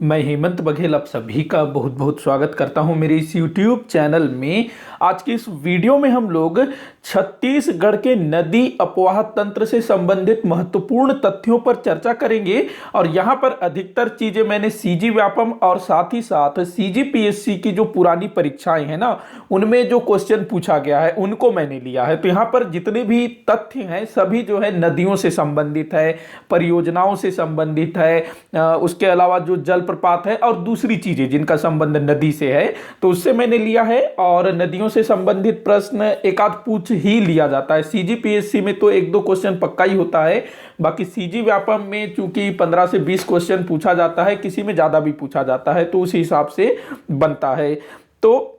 मैं हेमंत बघेल आप सभी का बहुत बहुत स्वागत करता हूं मेरे इस YouTube चैनल में। आज की इस वीडियो में हम लोग छत्तीसगढ़ के नदी अपवाह तंत्र से संबंधित महत्वपूर्ण तथ्यों पर चर्चा करेंगे। और यहां पर अधिकतर चीजें मैंने सीजी व्यापम और साथ ही साथ सीजीपीएससी की जो पुरानी परीक्षाएं हैं ना, उनमें जो क्वेश्चन पूछा गया है उनको मैंने लिया है। तो यहाँ पर जितने भी तथ्य हैं सभी जो है नदियों से संबंधित है, परियोजनाओं से संबंधित है, उसके अलावा जो जल प्रपात है और दूसरी चीजें जिनका संबंध नदी से है तो उससे मैंने लिया है। और नदियों से संबंधित प्रश्न एक आध पूछ ही लिया जाता है। सीजीपीएससी में तो एक दो क्वेश्चन पक्का ही होता है, बाकी सीजी व्यापम में चूंकि 15 से 20 क्वेश्चन पूछा जाता है, किसी में ज्यादा भी पूछा जाता है, तो उस हिसाब से बनता है। तो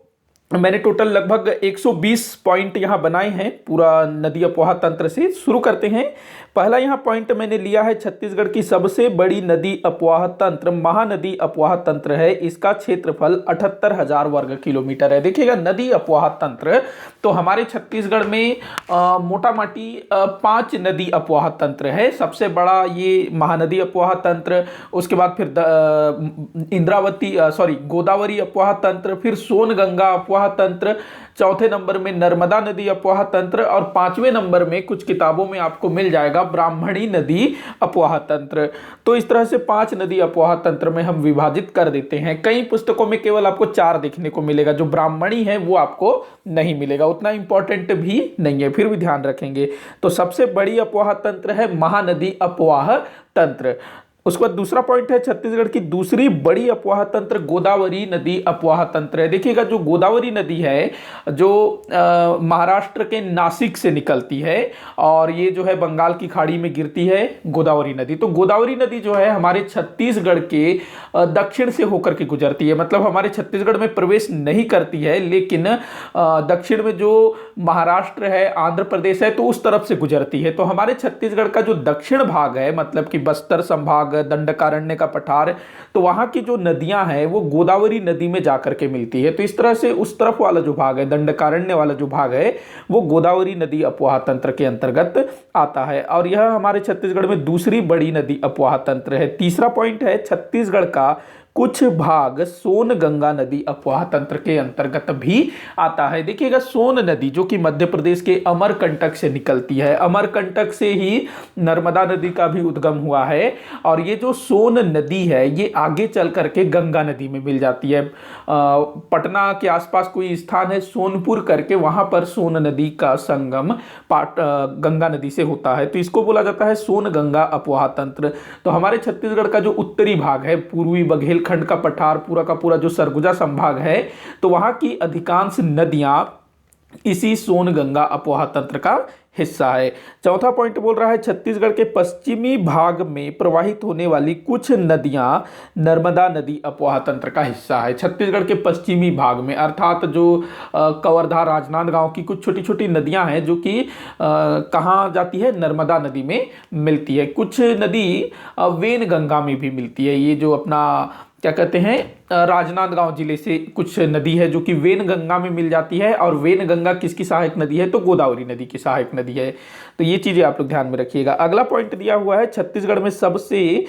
मैंने टोटल लगभग 120 पॉइंट यहां बनाए हैं पूरा नदी अपवाह तंत्र से। शुरू करते हैं। पहला यहां पॉइंट मैंने लिया है, छत्तीसगढ़ की सबसे बड़ी नदी अपवाह तंत्र महानदी अपवाह तंत्र है। इसका क्षेत्रफल 78,000 वर्ग किलोमीटर है। देखिएगा, नदी अपवाह तंत्र तो हमारे छत्तीसगढ़ में मोटा माटी 5 नदी अपवाह तंत्र है। सबसे बड़ा ये महानदी अपवाह तंत्र, उसके बाद फिर गोदावरी अपवाह तंत्र, फिर सोनगंगा अपवाह तंत्र, चौथे नंबर में नर्मदा नदी अपवाह तंत्र और पांचवें नंबर में कुछ किताबों में आपको मिल जाएगा ब्राह्मणी नदी अपवाह तंत्र। तो इस तरह से 5 नदी अपवाह तंत्र में हम विभाजित कर देते हैं। कई पुस्तकों में केवल आपको 4 देखने को मिलेगा, जो ब्राह्मणी है वो आपको नहीं मिलेगा, उतना इंपॉर्टेंट भी नहीं है, फिर भी ध्यान रखेंगे। तो सबसे बड़ी अपवाह तंत्र है महानदी अपवाह तंत्र। उसके बाद दूसरा पॉइंट है, छत्तीसगढ़ की दूसरी बड़ी अपवाह तंत्र गोदावरी नदी अपवाह तंत्र है। देखिएगा, जो गोदावरी नदी है जो महाराष्ट्र के नासिक से निकलती है और ये जो है बंगाल की खाड़ी में गिरती है गोदावरी नदी। तो गोदावरी नदी जो है हमारे छत्तीसगढ़ के दक्षिण से होकर के गुजरती है, मतलब हमारे छत्तीसगढ़ में प्रवेश नहीं करती है, लेकिन दक्षिण में जो महाराष्ट्र है, आंध्र प्रदेश है, तो उस तरफ से गुजरती है। तो हमारे छत्तीसगढ़ का जो दक्षिण भाग है, मतलब कि बस्तर संभाग, दंडकारण्य का पठार, तो वहां की जो नदियां हैं वो गोदावरी नदी में जाकर के मिलती है। तो इस तरह से उस तरफ वाला जो भाग है, दंडकारण्य वाला जो भाग है, वो गोदावरी नदी अपवाह तंत्र के अंतर्गत आता है और यह हमारे छत्तीसगढ़ में दूसरी बड़ी नदी अपवाह तंत्र है। तीसरा पॉइंट है, छत्तीसगढ़ का कुछ भाग सोनगंगा नदी अपवाह तंत्र के अंतर्गत भी आता है। देखिएगा, सोन नदी जो कि मध्य प्रदेश के अमरकंटक से निकलती है, अमरकंटक से ही नर्मदा नदी का भी उद्गम हुआ है और ये जो सोन नदी है ये आगे चल करके गंगा नदी में मिल जाती है। पटना के आसपास कोई स्थान है सोनपुर करके, वहां पर सोन नदी का संगम गंगा नदी से होता है, तो इसको बोला जाता है सोनगंगा अपवाह तंत्र। तो हमारे छत्तीसगढ़ का जो उत्तरी भाग है, पूर्वी बघेल खंड का पठार, पूरा का पूरा जो सरगुजा संभाग है, तो वहां की अधिकांश नदियां इसी सोनगंगा अपवाह तंत्र का हिस्सा है। चौथा पॉइंट बोल रहा है, छत्तीसगढ़ के पश्चिमी भाग में प्रवाहित होने वाली कुछ नदियां नर्मदा नदी अपवाह तंत्र का हिस्सा है। छत्तीसगढ़ के पश्चिमी भाग में अर्थात जो कवर्धा, राजनांदगांव की कुछ छोटी छोटी नदियां हैं जो कि कहाँ जाती है, नर्मदा नदी में मिलती है। कुछ नदी वेनगंगा में भी मिलती है। ये जो अपना क्या कहते हैं, राजनांदगांव जिले से कुछ नदी है जो कि वेनगंगा में मिल जाती है और वेनगंगा किसकी सहायक नदी है, तो गोदावरी नदी की सहायक नदी है। तो ये चीजें आप लोग ध्यान में रखिएगा। अगला पॉइंट दिया हुआ है, छत्तीसगढ़ में सबसे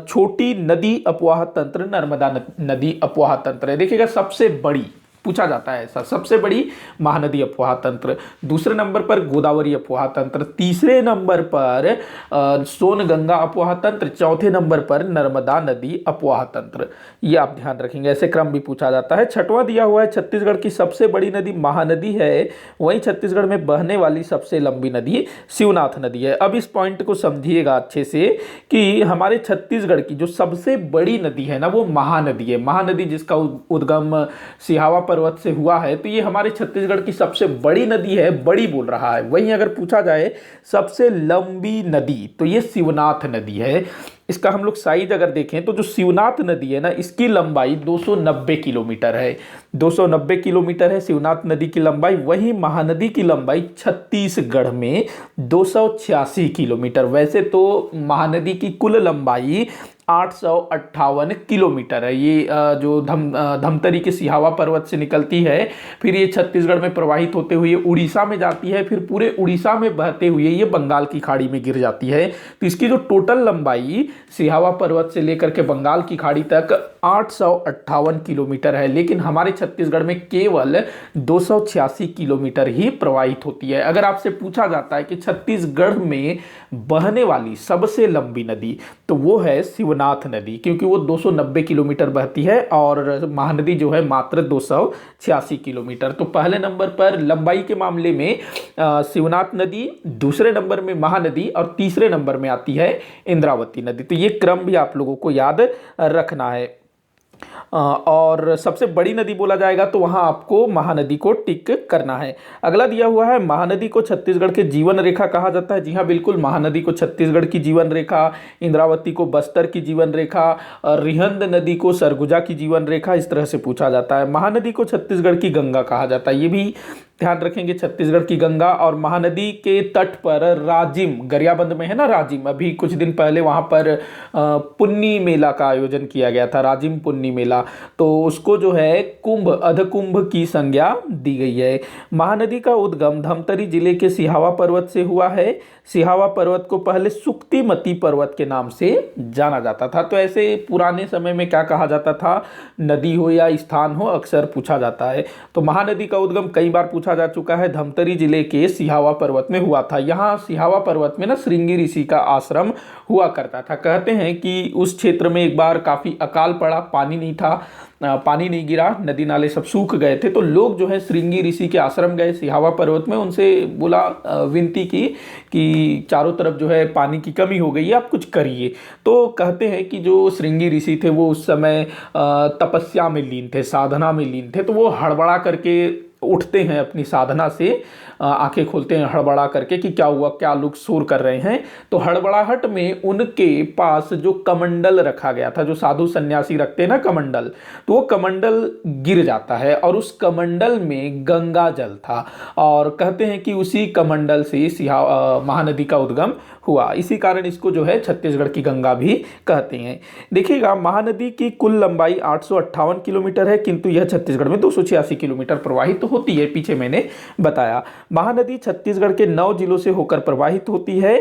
छोटी नदी अपवाह तंत्र नर्मदा नदी अपवाह तंत्र है। देखिएगा, सबसे बड़ी पूछा जाता है ऐसा, सबसे बड़ी महानदी अपवाह तंत्र, दूसरे नंबर पर गोदावरी अपवाह तंत्र, तीसरे नंबर पर सोनगंगा अपवाह तंत्र, चौथे नंबर पर नर्मदा नदी अपवाह तंत्र। ये आप ध्यान रखेंगे, ऐसे क्रम भी पूछा जाता है। छठवां दिया हुआ है, छत्तीसगढ़ की सबसे बड़ी नदी महानदी है, वहीं छत्तीसगढ़ में बहने वाली सबसे लंबी नदी शिवनाथ नदी है। अब इस पॉइंट को समझिएगा अच्छे से कि हमारे छत्तीसगढ़ की जो सबसे बड़ी नदी है ना, वो महानदी है। महानदी जिसका उद्गम सिहावा पर्वत से हुआ है, तो ये हमारे छत्तीसगढ़ की सबसे बड़ी नदी है, बड़ी बोल रहा है। वहीं अगर पूछा जाए सबसे लंबी नदी, तो ये शिवनाथ नदी है। इसका हम लोग साइज अगर देखें तो जो शिवनाथ नदी है ना, इसकी लंबाई 290 किलोमीटर है। 290 किलोमीटर है शिवनाथ नदी की लंबाई। वहीं महानदी की लंबाई छत्तीसगढ़ में 286 किलोमीटर। वैसे तो महानदी की कुल लंबाई 858 किलोमीटर है। ये जो धमतरी के सिहावा पर्वत से निकलती है, फिर ये छत्तीसगढ़ में प्रवाहित होते हुए उड़ीसा में जाती है, फिर पूरे उड़ीसा में बहते हुए ये बंगाल की खाड़ी में गिर जाती है। तो इसकी जो टोटल लंबाई सिहावा पर्वत से लेकर के बंगाल की खाड़ी तक 858 किलोमीटर है, लेकिन हमारे छत्तीसगढ़ में केवल 286 किलोमीटर ही प्रवाहित होती है। अगर आपसे पूछा जाता है कि छत्तीसगढ़ में बहने वाली सबसे लंबी नदी, तो वो है शिवनाथ नदी, क्योंकि वो 290 किलोमीटर बहती है और महानदी जो है मात्र 286 किलोमीटर। तो पहले नंबर पर लंबाई के मामले में शिवनाथ नदी, दूसरे नंबर में महानदी और तीसरे नंबर में आती है इंद्रावती नदी। तो ये क्रम भी आप लोगों को याद रखना है। और सबसे बड़ी नदी बोला जाएगा तो वहां आपको महानदी को टिक करना है। अगला दिया हुआ है, महानदी को छत्तीसगढ़ के जीवन रेखा कहा जाता है। जी हाँ, बिल्कुल, महानदी को छत्तीसगढ़ की जीवन रेखा, इंद्रावती को बस्तर की जीवन रेखा, रिहंद नदी को सरगुजा की जीवन रेखा, इस तरह से पूछा जाता है। महानदी को छत्तीसगढ़ की गंगा कहा जाता है, ये भी ध्यान रखेंगे, छत्तीसगढ़ की गंगा। और महानदी के तट पर राजिम, गरियाबंद में है ना राजिम, अभी कुछ दिन पहले वहां पर पुन्नी मेला का आयोजन किया गया था, राजिम पुन्नी मेला, तो उसको जो है कुंभ, अधकुंभ की संज्ञा दी गई है। महानदी का उद्गम धमतरी जिले के सिहावा पर्वत से हुआ है। सिहावा पर्वत को पहले सुक्तिमती पर्वत के नाम से जाना जाता था। तो ऐसे पुराने समय में क्या कहा जाता था, नदी हो या स्थान हो, अक्सर पूछा जाता है। तो महानदी का उद्गम कई बार पूछा जा चुका है, धमतरी जिले के सिहावा पर्वत में हुआ था। यहाँ सिहावा पर्वत में ना श्रृंगी ऋषि का आश्रम हुआ करता था। कहते हैं कि उस क्षेत्र में एक बार काफी अकाल पड़ा, पानी नहीं था, पानी नहीं गिरा, नदी नाले सब सूख गए थे। तो लोग जो है श्रृंगी ऋषि के आश्रम गए सिहावा पर्वत में, उनसे बोला, विनती की कि चारों तरफ जो है पानी की कमी हो गई है, आप कुछ करिए। तो कहते हैं कि जो श्रृंगी ऋषि थे वो उस समय तपस्या में लीन थे, साधना में लीन थे। तो वो हड़बड़ा करके उठते हैं अपनी साधना से, आंखें खोलते हैं हड़बड़ा करके कि क्या हुआ, क्या लोग शोर कर रहे हैं। तो हड़बड़ाहट में उनके पास जो कमंडल रखा गया था, जो साधु सन्यासी रखते हैं ना कमंडल, तो वो कमंडल गिर जाता है और उस कमंडल में गंगा जल था। और कहते हैं कि उसी कमंडल से महानदी का उद्गम हुआ। इसी कारण इसको जो है छत्तीसगढ़ की गंगा भी कहते हैं। देखिएगा, महानदी की कुल लंबाई 858 किलोमीटर है, किंतु यह छत्तीसगढ़ में 286 किलोमीटर प्रवाहित होती है, पीछे मैंने बताया। महानदी छत्तीसगढ़ के 9 जिलों से होकर प्रवाहित होती है।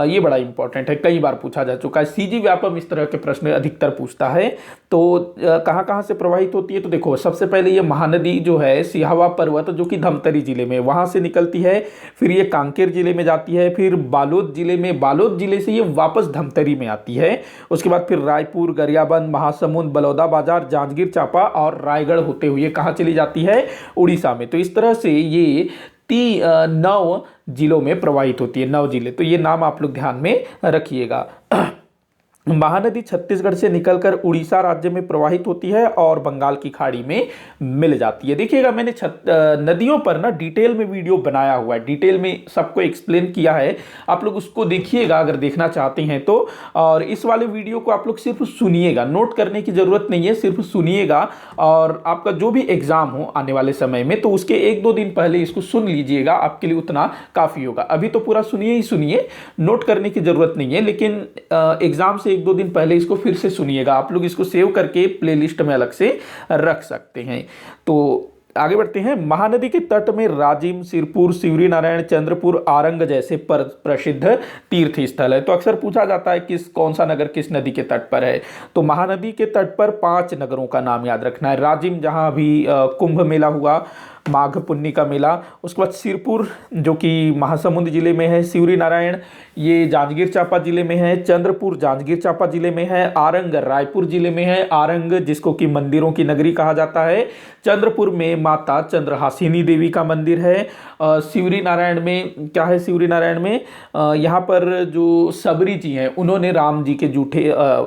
ये बड़ा इंपॉर्टेंट है, कई बार पूछा जा चुका है। सीजी व्यापम इस तरह के प्रश्न अधिकतर पूछता है। तो कहां कहां से प्रवाहित होती है, तो देखो, सबसे पहले ये महानदी जो है सिहावा पर्वत, जो कि धमतरी जिले में, वहां से निकलती है, फिर ये कांकेर जिले में जाती है, फिर बालोद जिले में, बालोद जिले से ये वापस धमतरी में आती है। उसके बाद फिर रायपुर, गरियाबंद, महासमुंद, बलौदाबाजार, जांजगीर चांपा और रायगढ़ होते हुए कहां चली जाती है, उड़ीसा में। तो इस तरह से ये 9 जिलों में प्रवाहित होती है, 9 जिले। तो ये नाम आप लोग ध्यान में रखिएगा। महानदी छत्तीसगढ़ से निकलकर उड़ीसा राज्य में प्रवाहित होती है और बंगाल की खाड़ी में मिल जाती है। देखिएगा, मैंने नदियों पर ना डिटेल में वीडियो बनाया हुआ है, डिटेल में सबको एक्सप्लेन किया है, आप लोग उसको देखिएगा अगर देखना चाहते हैं तो। और इस वाले वीडियो को आप लोग सिर्फ सुनिएगा, नोट करने की जरूरत नहीं है, सिर्फ सुनिएगा। और आपका जो भी एग्जाम हो आने वाले समय में, तो उसके 1-2 दिन पहले इसको सुन लीजिएगा, आपके लिए उतना काफी होगा। अभी तो पूरा सुनिए ही सुनिए, नोट करने की जरूरत नहीं है, लेकिन एग्जाम से 1-2 दिन पहले इसको फिर से सुनिएगा। आप लोग इसको सेव करके प्लेलिस्ट में अलग से रख सकते हैं। तो आगे बढ़ते हैं। महानदी के तट में राजिम, सिरपुर, शिवरी नारायण, चंद्रपुर, आरंग जैसे प्रसिद्ध तीर्थ स्थल है। तो अक्सर पूछा जाता है कौन सा नगर किस नदी के तट पर है। तो महानदी के तट पर 5 नगरों का नाम याद रखना है। राजिम, जहां अभी कुंभ मेला हुआ, माघ पुन्नी का मेला। उसके बाद सिरपुर, जो कि महासमुंद जिले में है। शिवरी नारायण, ये जांजगीर चांपा जिले में है। चंद्रपुर जांजगीर चांपा जिले में है। आरंग रायपुर जिले में है। आरंग, जिसको कि मंदिरों की नगरी कहा जाता है। चंद्रपुर में माता चंद्रहासिनी देवी का मंदिर है। शिवरी नारायण में क्या है, शिवरी नारायण में यहाँ पर जो सबरी जी हैं, उन्होंने राम जी के जूठे,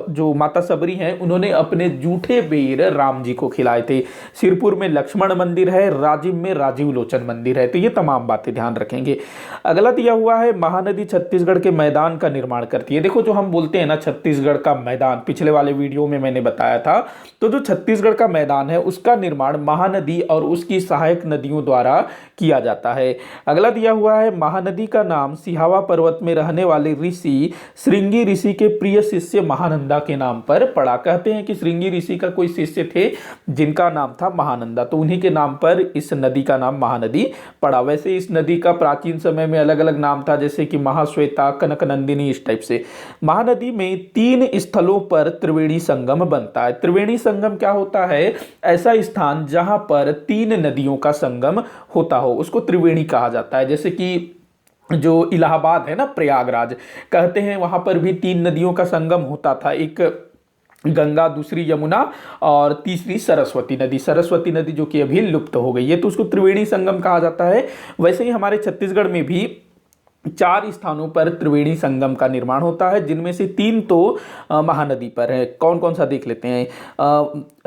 जो माता सबरी हैं, उन्होंने अपने जूठे बेर राम जी को खिलाए थे। सिरपुर में लक्ष्मण मंदिर है। राजिम में राजीव लोचन मंदिर है। तो ये तमाम बातें ध्यान रखेंगे। अगला दिया हुआ है महानदी छत्तीसगढ़ के मैदान का निर्माण करती है। देखो जो हम बोलते हैं ना छत्तीसगढ़ का मैदान, पिछले वाले वीडियो में मैंने बताया था, तो जो छत्तीसगढ़ का मैदान है उसका निर्माण महानदी और उसकी सहायक नदियों द्वारा किया जाता है। अगला दिया हुआ है महानदी का नाम सिहावा पर्वत में रहने वाले ऋषि श्रृंगी ऋषि के प्रिय शिष्य महानंदा के नाम पर पड़ा। कहते हैं कि श्रृंगी ऋषि का कोई शिष्य थे जिनका नाम था महानंदा, तो उन्हीं के नाम पर इस नदी का नाम महानदी पड़ा। वैसे इस नदी का प्राचीन समय में अलग अलग नाम था, जैसे कि महाश्वेता, कनकनंदिनी, इस टाइप से। महानदी में 3 स्थलों पर त्रिवेणी संगम बनता है। त्रिवेणी संगम क्या होता है? ऐसा स्थान जहां पर 3 नदियों का संगम होता हो उसको त्रिवेणी कहा जाता है। जैसे कि जो इलाहाबाद है ना, प्रयागराज, कहते हैं वहां पर भी 3 नदियों का संगम होता था, एक गंगा, दूसरी यमुना और तीसरी सरस्वती नदी। सरस्वती नदी जो कि अभी लुप्त हो गई है, तो उसको त्रिवेणी संगम कहा जाता है। वैसे ही हमारे छत्तीसगढ़ में भी 4 स्थानों पर त्रिवेणी संगम का निर्माण होता है, जिनमें से 3 तो महानदी पर है। कौन कौन सा देख लेते हैं।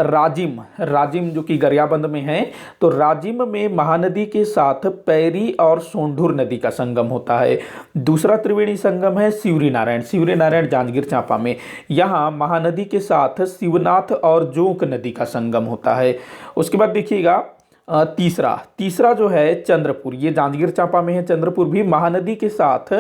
राजिम जो कि गरियाबंद में है, तो राजिम में महानदी के साथ पैरी और सोंढूर नदी का संगम होता है। दूसरा त्रिवेणी संगम है शिवरी नारायण जांजगीर चांपा में। यहाँ महानदी के साथ शिवनाथ और जोंक नदी का संगम होता है। उसके बाद देखिएगा तीसरा जो है चंद्रपुर, ये जांजगीर चांपा में है। चंद्रपुर भी महानदी के साथ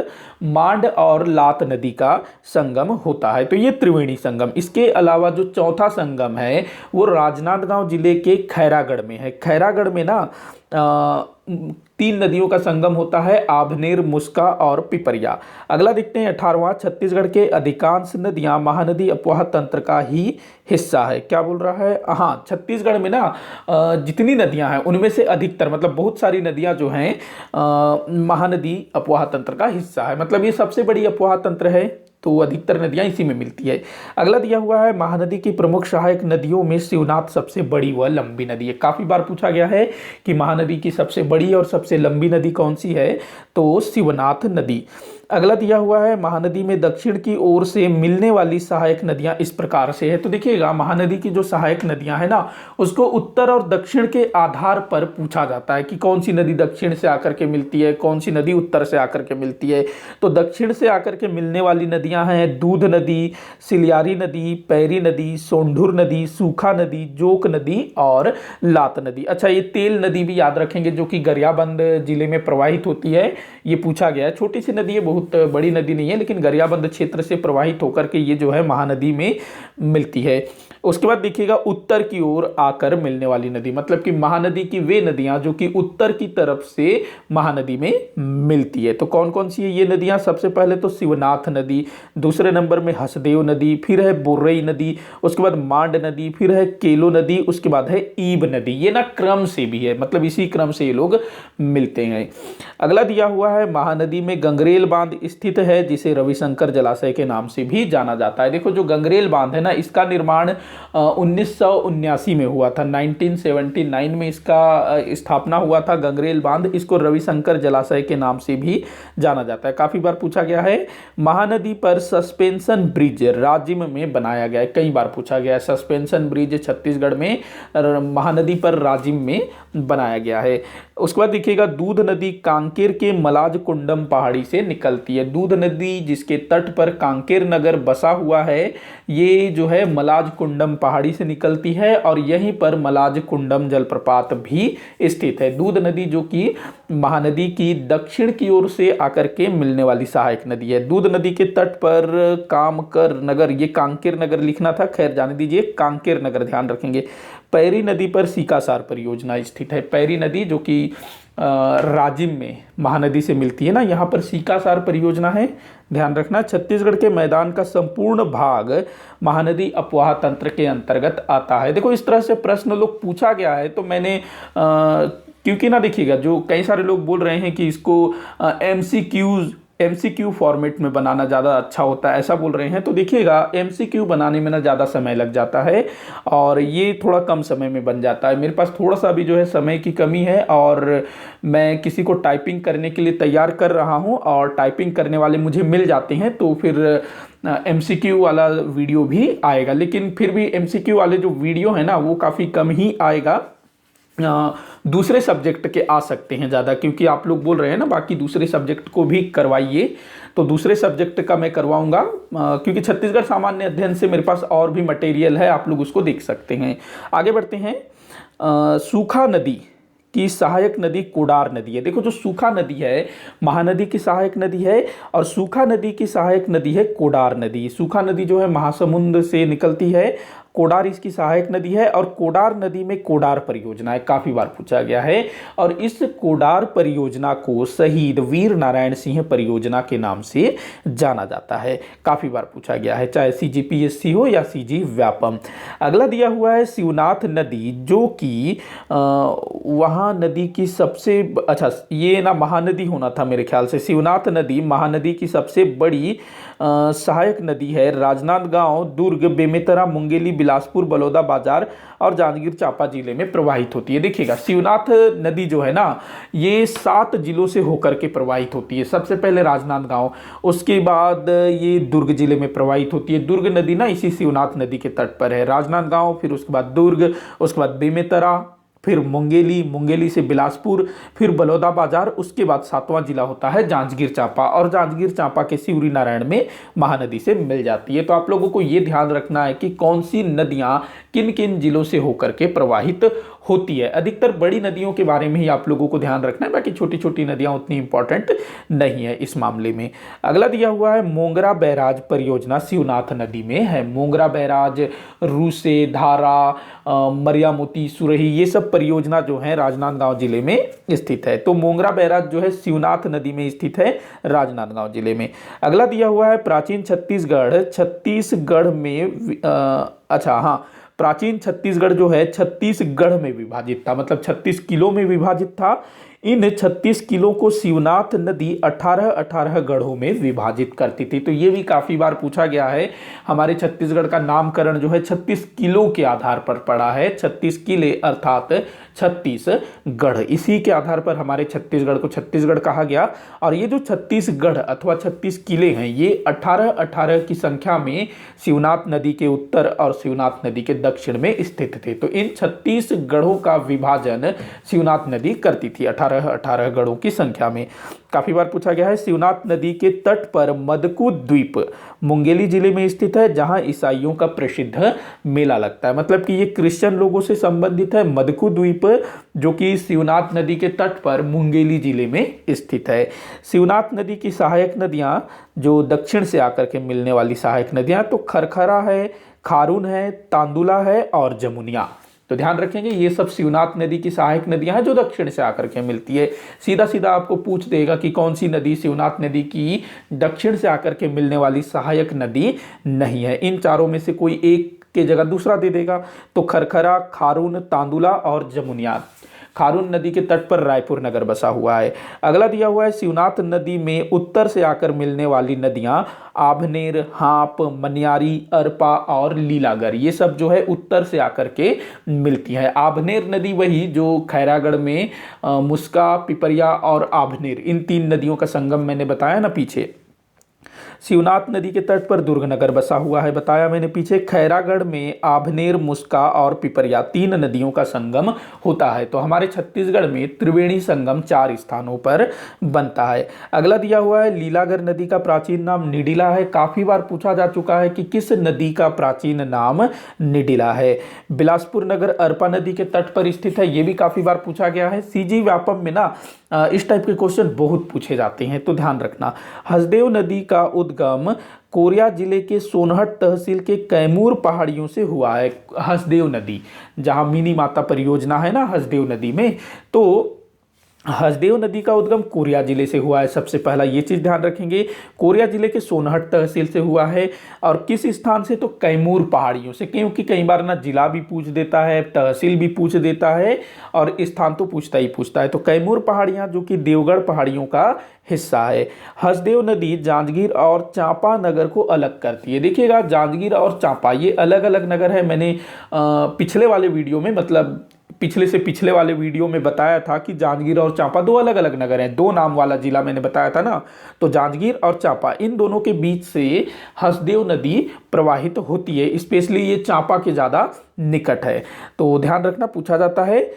मांड और लात नदी का संगम होता है, तो ये त्रिवेणी संगम। इसके अलावा जो चौथा संगम है वो राजनांदगांव जिले के खैरागढ़ में है। खैरागढ़ में ना 3 नदियों का संगम होता है, आभनेर, मुस्का और पिपरिया। अगला देखते हैं 18वां, छत्तीसगढ़ के अधिकांश नदियां महानदी अपवाह तंत्र का ही हिस्सा है। क्या बोल रहा है? हाँ, छत्तीसगढ़ में ना जितनी नदियां हैं उनमें से अधिकतर, मतलब बहुत सारी नदियां जो हैं महानदी अपवाह तंत्र का हिस्सा है। मतलब ये सबसे बड़ी अपवाह तंत्र है, तो अधिकतर नदियां इसी में मिलती है। अगला दिया हुआ है महानदी की प्रमुख सहायक नदियों में शिवनाथ सबसे बड़ी व लंबी नदी है। काफी बार पूछा गया है कि महानदी की सबसे बड़ी और सबसे लंबी नदी कौन सी है, तो शिवनाथ नदी। अगला दिया हुआ है महानदी में दक्षिण की ओर से मिलने वाली सहायक नदियां इस प्रकार से है। तो देखिएगा महानदी की जो सहायक नदियां है ना, उसको उत्तर और दक्षिण के आधार पर पूछा जाता है कि कौन सी नदी दक्षिण से आकर के मिलती है, कौन सी नदी उत्तर से आकर के मिलती है। तो दक्षिण से आकर के मिलने वाली नदियां हैं दूध नदी, सिलियारी नदी, पैरी नदी, सोंढूर नदी, सूखा नदी, जोक नदी और लात नदी। अच्छा, ये तेल नदी भी याद रखेंगे जो कि गरियाबंद जिले में प्रवाहित होती है, ये पूछा गया है। छोटी सी नदी है, बहुत बड़ी नदी नहीं है, लेकिन गरियाबंद क्षेत्र से प्रवाहित होकर के ये जो है महानदी में मिलती है। उसके बाद देखिएगा उत्तर की ओर आकर मिलने वाली नदी, मतलब कि महानदी की वे नदियां जो कि उत्तर की तरफ से महानदी में मिलती है। तो कौन कौन सी है ये नदियां? सबसे पहले तो शिवनाथ नदी, दूसरे नंबर में हसदेव नदी, फिर है बोर्रई नदी, उसके बाद मांड नदी, फिर है केलो नदी, उसके बाद है ईब नदी। ये ना क्रम से भी है, मतलब इसी क्रम से ये लोग मिलते हैं। अगला दिया हुआ है महानदी में गंगरेल बांध स्थित है, जिसे रविशंकर जलाशय के नाम से भी जाना जाता है। देखो जो गंगरेल बांध है ना, इसका निर्माण 1979 में हुआ था। 1979 में इसका स्थापना हुआ था गंगरेल बांध। इसको रविशंकर जलाशय के नाम से भी जाना जाता है। काफी बार पूछा गया है। महानदी पर सस्पेंशन ब्रिज राजिम में बनाया गया है, कई बार पूछा गया है। सस्पेंशन ब्रिज छत्तीसगढ़ में महानदी पर राजिम में बनाया गया है। उसके बाद देखिएगा दूध नदी कांकेर के मलाज कुंडम पहाड़ी से निकलती है। दूध नदी जिसके तट पर कांकेर नगर बसा हुआ है, ये जो है मलाज कुंडम पहाड़ी से निकलती है और यहीं पर मलाज कुंडम जलप्रपात भी स्थित है। दूध नदी जो कि महानदी की दक्षिण की ओर से आकर के मिलने वाली सहायक नदी है। दूध नदी के तट पर कामकर नगर, ये कांकेर नगर लिखना था, खैर जाने दीजिए, कांकेर नगर ध्यान रखेंगे। पैरी नदी पर सीकासार परियोजना स्थित है। पैरी नदी जो कि राजिम में महानदी से मिलती है ना, यहाँ पर सीकासार परियोजना है, ध्यान रखना। छत्तीसगढ़ के मैदान का संपूर्ण भाग महानदी अपवाह तंत्र के अंतर्गत आता है। देखो इस तरह से प्रश्न लोग पूछा गया है, तो मैंने क्योंकि ना देखिएगा जो कई सारे लोग बोल रहे हैं कि इसको एमसीक्यू फॉर्मेट में बनाना ज़्यादा अच्छा होता है, ऐसा बोल रहे हैं। तो देखिएगा एमसीक्यू बनाने में ना ज़्यादा समय लग जाता है और ये थोड़ा कम समय में बन जाता है। मेरे पास थोड़ा सा भी जो है समय की कमी है और मैं किसी को टाइपिंग करने के लिए तैयार कर रहा हूँ और टाइपिंग करने वाले मुझे मिल जाते हैं, तो फिर एमसीक्यू वाला वीडियो भी आएगा। लेकिन फिर भी एमसीक्यू वाले जो वीडियो है ना वो काफ़ी कम ही आएगा, दूसरे सब्जेक्ट के आ सकते हैं ज़्यादा, क्योंकि आप लोग बोल रहे हैं ना बाकी दूसरे सब्जेक्ट को भी करवाइए, तो दूसरे सब्जेक्ट का मैं करवाऊंगा, क्योंकि छत्तीसगढ़ सामान्य अध्ययन से मेरे पास और भी मटेरियल है, आप लोग उसको देख सकते हैं। आगे बढ़ते हैं। सूखा नदी की सहायक नदी कोडार नदी है। देखो, जो सूखा नदी है महानदी की सहायक नदी है, और सूखा नदी की सहायक नदी है कोडार नदी। सूखा नदी जो है महासमुंद से निकलती है, कोडार इसकी सहायक नदी है, और कोडार नदी में कोडार परियोजना है, काफी बार पूछा गया है। और इस कोडार परियोजना को शहीद वीर नारायण सिंह परियोजना के नाम से जाना जाता है, काफी बार पूछा गया है, चाहे CGPSC हो या CG व्यापम। अगला दिया हुआ है शिवनाथ नदी, जो कि वहाँ नदी की सबसे, अच्छा ये ना महानदी होना था मेरे ख्याल से। शिवनाथ नदी महानदी की सबसे बड़ी सहायक नदी है, राजनांदगांव, दुर्ग, बेमेतरा, मुंगेली, बिलासपुर, बलौदा बाजार और जांजगीर चांपा जिले में प्रवाहित होती है। देखिएगा, शिवनाथ नदी जो है ना, ये 7 जिलों से होकर के प्रवाहित होती है। सबसे पहले राजनांदगांव, उसके बाद ये दुर्ग जिले में प्रवाहित होती है। दुर्ग नदी ना इसी शिवनाथ नदी के तट पर है। राजनांदगांव, फिर उसके बाद दुर्ग, उसके बाद बेमेतरा, फिर मुंगेली, मुंगेली से बिलासपुर, फिर बलौदा बाजार, उसके बाद 7वां जिला होता है जांजगीर चांपा, और जांजगीर चांपा के सिवरी नारायण में महानदी से मिल जाती है। तो आप लोगों को ये ध्यान रखना है कि कौन सी नदियां किन किन जिलों से होकर के प्रवाहित होती है। अधिकतर बड़ी नदियों के बारे में ही आप लोगों को ध्यान रखना है, बाकी छोटी छोटी नदियां उतनी इंपॉर्टेंट नहीं है इस मामले में। अगला दिया हुआ है मोंगरा बैराज परियोजना शिवनाथ नदी में है। मोंगरा बैराज, रूसे, धारा, मरियामोती, सुरही, ये सब परियोजना जो है राजनांदगांव जिले में स्थित है। तो मोंगरा बैराज जो है शिवनाथ नदी में स्थित है, राजनांदगांव जिले में। अगला दिया हुआ है प्राचीन छत्तीसगढ़। छत्तीसगढ़ में अच्छा हाँ, प्राचीन छत्तीसगढ़ जो है छत्तीसगढ़ में विभाजित था, मतलब 36 किलो में विभाजित था। इन 36 किलो को शिवनाथ नदी 18 गढ़ों में विभाजित करती थी। तो ये भी काफी बार पूछा गया है। हमारे छत्तीसगढ़ का नामकरण जो है 36 किलो के आधार पर पड़ा है। 36 किले अर्थात 36 गढ़, इसी के आधार पर हमारे छत्तीसगढ़ को छत्तीसगढ़ कहा गया। और ये जो छत्तीसगढ़ अथवा 36 किले हैं, ये 18 की संख्या में शिवनाथ नदी के उत्तर और शिवनाथ नदी के दक्षिण में स्थित थे। तो इन 36 गढ़ों का विभाजन शिवनाथ नदी करती थी 18 गढ़ों की संख्या में। काफी बार पूछा गया है। शिवनाथ नदी के तट पर मदकू द्वीप मुंगेली जिले में स्थित है, जहां ईसाइयों का प्रसिद्ध मेला लगता है, मतलब कि ये क्रिश्चियन लोगों से संबंधित है। मदकू द्वीप जो कि शिवनाथ नदी के तट पर मुंगेली जिले में स्थित है। शिवनाथ नदी की सहायक नदियां, जो दक्षिण से आकर के मिलने वाली सहायक नदियां, तो खरखरा है, खारून है, तांदुला है और जमुनिया। तो ध्यान रखेंगे, ये सब शिवनाथ नदी की सहायक नदियां हैं जो दक्षिण से आकर के मिलती है। सीधा सीधा आपको पूछ देगा कि कौन सी नदी शिवनाथ नदी की दक्षिण से आकर के मिलने वाली सहायक नदी नहीं है। इन चारों में से कोई एक के जगह दूसरा दे देगा। तो खरखरा, खारून, तांदुला और जमुनिया। खारून नदी के तट पर रायपुर नगर बसा हुआ है। अगला दिया हुआ है शिवनाथ नदी में उत्तर से आकर मिलने वाली नदियां आभनेर, हाप, मनियारी, अरपा और लीलागर, ये सब जो है उत्तर से आकर के मिलती है। आभनेर नदी वही जो खैरागढ़ में मुस्का, पिपरिया और आभनेर, इन 3 नदियों का संगम मैंने बताया ना पीछे। शिवनाथ नदी के तट पर दुर्ग नगर बसा हुआ है, बताया मैंने पीछे। खैरागढ़ में आभनेर, मुस्का और पिपरिया 3 नदियों का संगम होता है। तो हमारे छत्तीसगढ़ में त्रिवेणी संगम 4 स्थानों पर बनता है। अगला दिया हुआ है लीलागर नदी का प्राचीन नाम निडिला है। काफी बार पूछा जा चुका है कि किस नदी का प्राचीन नाम निडिला है। बिलासपुर नगर अरपा नदी के तट पर स्थित है, यह भी काफी बार पूछा गया है। CG व्यापम में ना इस टाइप के क्वेश्चन बहुत पूछे जाते हैं, तो ध्यान रखना। हसदेव नदी का उद्गम कोरिया जिले के सोनहट तहसील के कैमूर पहाड़ियों से हुआ है। हसदेव नदी, जहां मिनी माता परियोजना है ना हसदेव नदी में, तो हसदेव नदी का उद्गम कोरिया जिले से हुआ है। सबसे पहला ये चीज ध्यान रखेंगे, कोरिया जिले के सोनहट तहसील से हुआ है। और किस स्थान से, तो कैमूर पहाड़ियों से, क्योंकि कई बार ना जिला भी पूछ देता है, तहसील भी पूछ देता है और स्थान तो पूछता ही पूछता है। तो कैमूर पहाड़ियां जो कि देवगढ़ पहाड़ियों का हिस्सा है। हसदेव नदी जांजगीर और चांपा नगर को अलग करती है। देखिएगा, जांजगीर और चांपा ये अलग अलग नगर है। मैंने पिछले वाले वीडियो में, मतलब पिछले से पिछले वाले वीडियो में बताया था कि जांजगीर और चांपा दो अलग अलग नगर हैं, दो नाम वाला जिला मैंने बताया था ना। तो जांजगीर और चांपा इन दोनों के बीच से हसदेव नदी प्रवाहित होती है, स्पेशली ये चांपा के ज़्यादा निकट है, तो ध्यान रखना पूछा जाता है।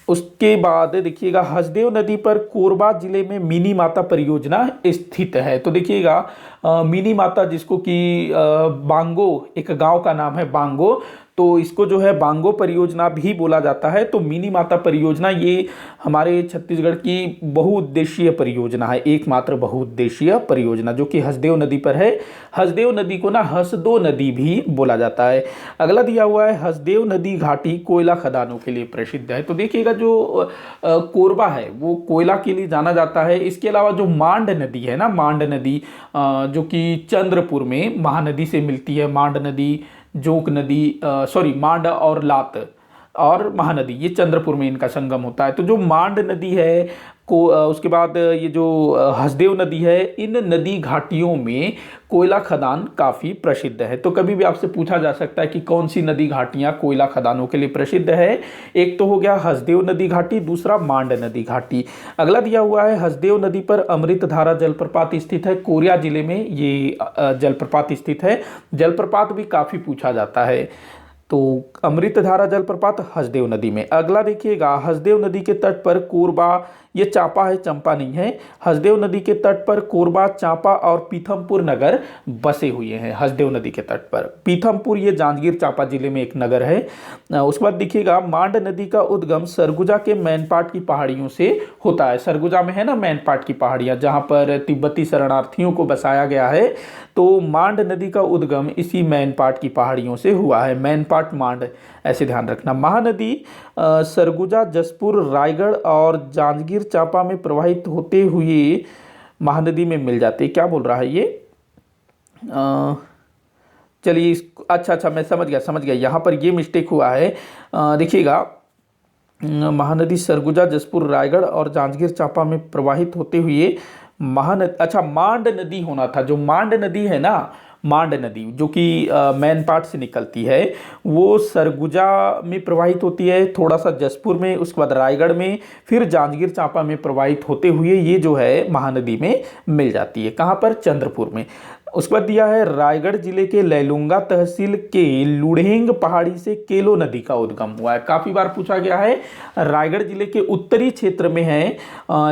उसके बाद देखिएगा हसदेव नदी पर कोरबा जिले में मिनी माता परियोजना स्थित है। तो देखिएगा मिनी माता, जिसको कि बांगो, एक गांव का नाम है बांगो, तो इसको जो है बांगो परियोजना भी बोला जाता है। तो मिनी माता परियोजना ये हमारे छत्तीसगढ़ की बहुउद्देशीय परियोजना है, एकमात्र बहुउद्देशीय परियोजना जो कि हसदेव नदी पर है। हसदेव नदी को ना हसदो नदी भी बोला जाता है। अगला दिया हुआ है हसदेव नदी घाटी कोयला खदानों के लिए प्रसिद्ध है। तो देखिएगा जो कोरबा है वो कोयला के लिए जाना जाता है। इसके अलावा जो मांड नदी है ना, मांड नदी जो कि चंद्रपुर में महानदी से मिलती है, मांड नदी, जोंक नदी, मांड और लात और महानदी, ये चंद्रपुर में इनका संगम होता है। तो जो मांड नदी है को उसके बाद ये जो हसदेव नदी है, इन नदी घाटियों में कोयला खदान काफ़ी प्रसिद्ध है। तो कभी भी आपसे पूछा जा सकता है कि कौन सी नदी घाटियाँ कोयला खदानों के लिए प्रसिद्ध है। एक तो हो गया हसदेव नदी घाटी, दूसरा मांड नदी घाटी। अगला दिया हुआ है हसदेव नदी पर अमृतधारा जलप्रपात स्थित है, कोरिया जिले में ये जलप्रपात स्थित है। जलप्रपात भी काफ़ी पूछा जाता है। तो अमृतधारा जलप्रपात हसदेव नदी में। अगला देखिएगा हसदेव नदी के तट पर कोरबा, ये चांपा है, चंपा नहीं है। हसदेव नदी के तट पर कोरबा, चांपा और पीथमपुर नगर बसे हुए हैं। हसदेव नदी के तट पर पीथमपुर, ये जांजगीर चांपा जिले में एक नगर है। उसके बाद देखिएगा मांड नदी का उद्गम सरगुजा के मैनपाट की पहाड़ियों से होता है। सरगुजा में है ना मैनपाट की पहाड़ियाँ, जहाँ पर तिब्बती शरणार्थियों को बसाया गया है। तो मांड नदी का उद्गम इसी मैनपाट की पहाड़ियों से हुआ है। मैनपाट मांड, ऐसे ध्यान रखना। महानदी सरगुजा, जसपुर, रायगढ़ और जांजगीर चांपा में प्रवाहित होते हुए महानदी में मिल जाती है। क्या बोल रहा है ये? चलिए अच्छा मैं समझ गया। यहाँ पर ये मिस्टेक हुआ है। देखिएगा महानदी सरगुजा, जसपुर, रायगढ़ और जांजगीर चांपा में प्रवाहित होते हुए मांड नदी होना था। जो मांड नदी है ना, मांड नदी जो कि मैनपाट से निकलती है, वो सरगुजा में प्रवाहित होती है, थोड़ा सा जसपुर में, उसके बाद रायगढ़ में, फिर जांजगीर चांपा में प्रवाहित होते हुए ये जो है महानदी में मिल जाती है। कहाँ पर? चंद्रपुर में। उसके बाद दिया है रायगढ़ जिले के लैलूंगा तहसील के लुढ़ेंग पहाड़ी से केलो नदी का उद्गम हुआ है। काफी बार पूछा गया है। रायगढ़ जिले के उत्तरी क्षेत्र में है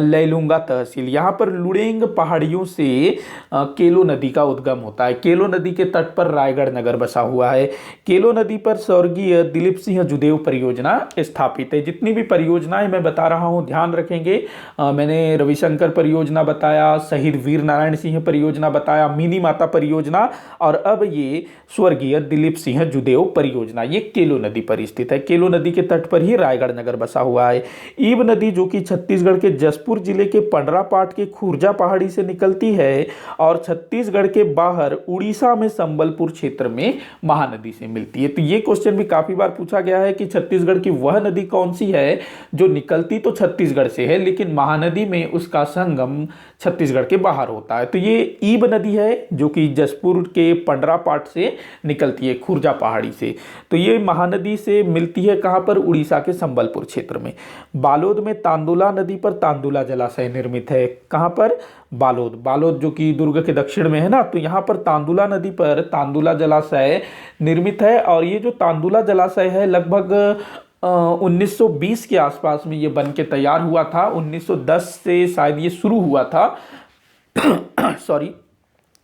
लैलूंगा तहसील, यहाँ पर लुढ़ेंग पहाड़ियों से केलो नदी का उद्गम होता है। केलो नदी के तट पर रायगढ़ नगर बसा हुआ है। केलो नदी पर स्वर्गीय दिलीप सिंह जुदेव परियोजना स्थापित है। जितनी भी परियोजनाएं मैं बता रहा हूँ ध्यान रखेंगे। मैंने रविशंकर परियोजना बताया, शहीद वीर नारायण सिंह परियोजना बताया, मिनी माता परियोजना, और अब ये स्वर्गीय दिलीप सिंह जुदेव परियोजना, ये केलो नदी पर स्थित है। केलो नदी के तट पर ही रायगढ़ नगर बसा हुआ है। ईब नदी जो कि छत्तीसगढ़ के जसपुर जिले के पंडरापाट के खुर्जा पहाड़ी से निकलती है और छत्तीसगढ़ के बाहर उड़ीसा में संबलपुर क्षेत्र में महानदी से मिलती है। तो ये क्वेश्चन भी काफी बार पूछा गया है कि छत्तीसगढ़ की वह नदी कौन सी है जो निकलती तो छत्तीसगढ़ से है लेकिन महानदी में उसका संगम छत्तीसगढ़ के बाहर होता है। तो ये ईब नदी है जो कि जसपुर के पंडरापाट से निकलती है, खुर्जा पहाड़ी से। तो ये महानदी से मिलती है कहाँ पर? उड़ीसा के संबलपुर क्षेत्र में। बालोद में तांदुला नदी पर तांदुला जलाशय निर्मित है। कहाँ पर? बालोद जो कि दुर्ग के दक्षिण में है ना, तो यहाँ पर तांदुला नदी पर तांदुला जलाशय निर्मित है। और ये जो तांदुला जलाशय है लगभग 1920 के आसपास में ये बन के तैयार हुआ था। 1910 से शायद ये शुरू हुआ था सॉरी,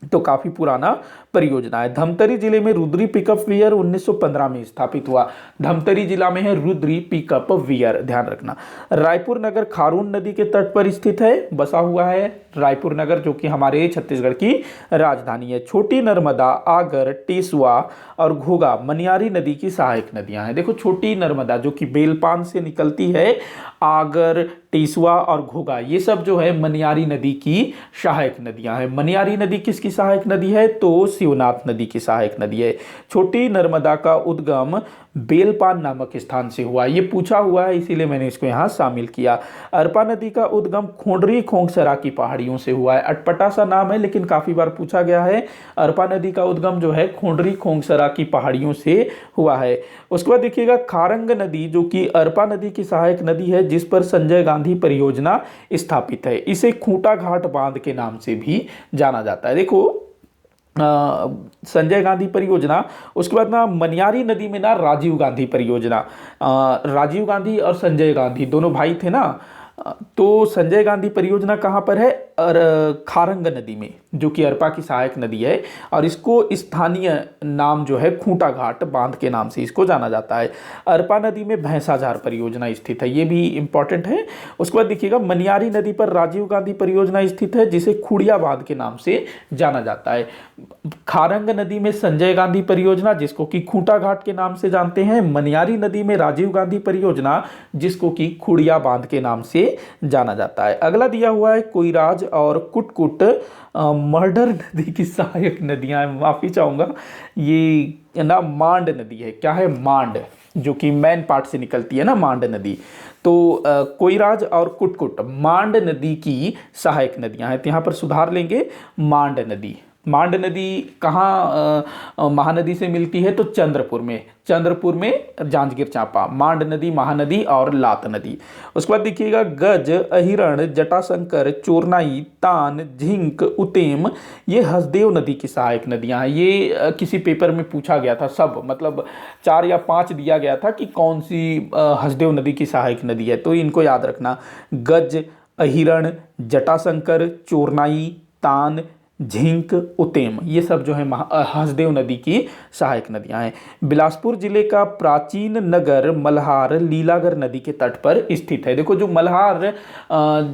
तो काफी पुराना परियोजना है। धमतरी जिले में रुद्री पिकअप वियर 1915 में स्थापित हुआ। धमतरी जिला में है रुद्री पिकअप वियर, ध्यान रखना। रायपुर नगर खारून नदी के तट पर स्थित है, बसा हुआ है रायपुर नगर जो कि हमारे छत्तीसगढ़ की राजधानी है। छोटी नर्मदा, आगर, टेसुआ और घोगा मनियारी नदी की सहायक नदियां हैं। देखो छोटी नर्मदा जो कि बेलपान से निकलती है, आगर, टेसुआ और घोगा, ये सब जो है मनियारी नदी की सहायक नदियां हैं। मनियारी नदी किसकी सहायक नदी है? तो शिवनाथ नदी की सहायक नदी है। छोटी नर्मदा का उद्गम बेलपान नामक स्थान से हुआ। ये पूछा हुआ है इसीलिए मैंने इसको यहाँ शामिल किया। अरपा नदी का उद्गम खोंडरी खोंगसरा की पहाड़ियों से हुआ है। अटपटा सा नाम है लेकिन काफी बार पूछा गया है। अरपा नदी का उद्गम जो है खोंडरी खोंगसरा की पहाड़ियों से हुआ है। उसके बाद देखिएगा खारंग नदी, जो कि अरपा नदी की सहायक नदी है, जिस पर संजय गांधी परियोजना स्थापित है। इसे खूंटा घाट बांध के नाम से भी जाना जाता है। देखो संजय गांधी परियोजना, उसके बाद ना मनियारी नदी में ना राजीव गांधी परियोजना। राजीव गांधी और संजय गांधी दोनों भाई थे ना। तो संजय गांधी परियोजना कहाँ पर है? खारंग नदी में, जो कि अरपा की सहायक नदी है, और इसको स्थानीय नाम जो है खूंटा घाट बांध के नाम से इसको जाना जाता है। अरपा नदी में भैंसाझार परियोजना स्थित है, ये भी इंपॉर्टेंट है। उसके बाद देखिएगा मनियारी नदी पर राजीव गांधी परियोजना स्थित है, जिसे खुड़िया बांध के नाम से जाना जाता है। खारंग नदी में संजय गांधी परियोजना, जिसको कि खूंटा घाट के नाम से जानते हैं। मनियारी नदी में राजीव गांधी परियोजना, जिसको कि खुड़िया बांध के नाम से जाना जाता है। अगला दिया हुआ है कोइराज और कुटकुट मर्डर नदी की सहायक नदियां। माफी चाहूंगा, ये ना मांड नदी है। क्या है? मांड, जो कि मैन पार्ट से निकलती है ना, मांड नदी। तो कोइराज और कुटकुट मांड नदी की सहायक नदियां हैं। तो यहाँ पर सुधार लेंगे मांड नदी। मांड नदी कहाँ महानदी से मिलती है? तो चंद्रपुर में जांजगीर चांपा, मांड नदी, महानदी और लात नदी। उसके बाद देखिएगा गज, अहिरण, जटाशंकर, चोरनाई, तान, झिंक, उतेम, ये हसदेव नदी की सहायक नदियां हैं। ये किसी पेपर में पूछा गया था, सब मतलब 4 या 5 दिया गया था कि कौन सी हसदेव नदी की सहायक नदी है। तो इनको याद रखना, गज, अहिरण, जटाशंकर, चोरनाई, तान, झिंक, उतेम, ये सब जो है हसदेव नदी की सहायक नदियां हैं। बिलासपुर जिले का प्राचीन नगर मल्हार लीलागर नदी के तट पर स्थित है। देखो जो मल्हार,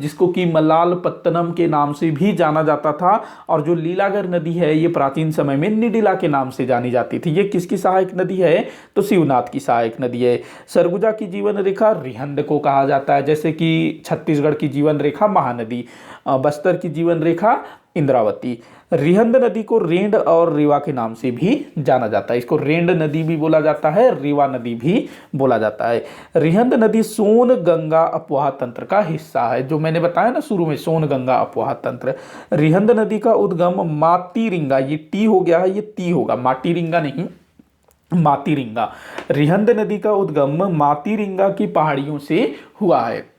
जिसको कि मलालपत्तनम के नाम से भी जाना जाता था, और जो लीलागर नदी है ये प्राचीन समय में निडिला के नाम से जानी जाती थी। ये किसकी सहायक नदी है? तो शिवनाथ की सहायक नदी है। सरगुजा की जीवन रेखा रिहंद को कहा जाता है, जैसे कि छत्तीसगढ़ की जीवन रेखा महानदी, बस्तर की जीवन रेखा इंद्रावती। रिहंद नदी को रेंड और रीवा के नाम से भी जाना जाता है। इसको रेंड नदी भी बोला जाता है, रीवा नदी भी बोला जाता है। रिहंद नदी सोन गंगा अपवाह तंत्र का हिस्सा है, जो मैंने बताया ना शुरू में, सोन गंगा अपवाह तंत्र। रिहंद नदी का उद्गम मातीरिंगा, ये टी हो गया है, ये ती होगा, माटीरिंगा नहीं, मातीरिंगा। रिहंद नदी का उद्गम मातीरिंगा की पहाड़ियों से हुआ है।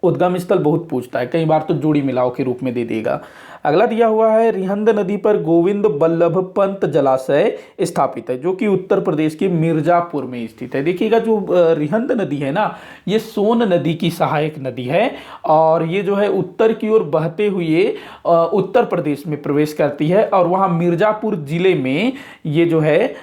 उद्गम स्थल बहुत पूछता है, कई बार तो जोड़ी मिलाओ के रूप में दे देगा। अगला दिया हुआ है रिहंद नदी पर गोविंद बल्लभ पंत जलाशय स्थापित है, जो कि उत्तर प्रदेश के मिर्जापुर में स्थित है। देखिएगा जो रिहंद नदी है ना, ये सोन नदी की सहायक नदी है, और ये जो है उत्तर की ओर बहते हुए उत्तर प्रदेश में प्रवेश करती है, और वहाँ मिर्जापुर जिले में ये जो है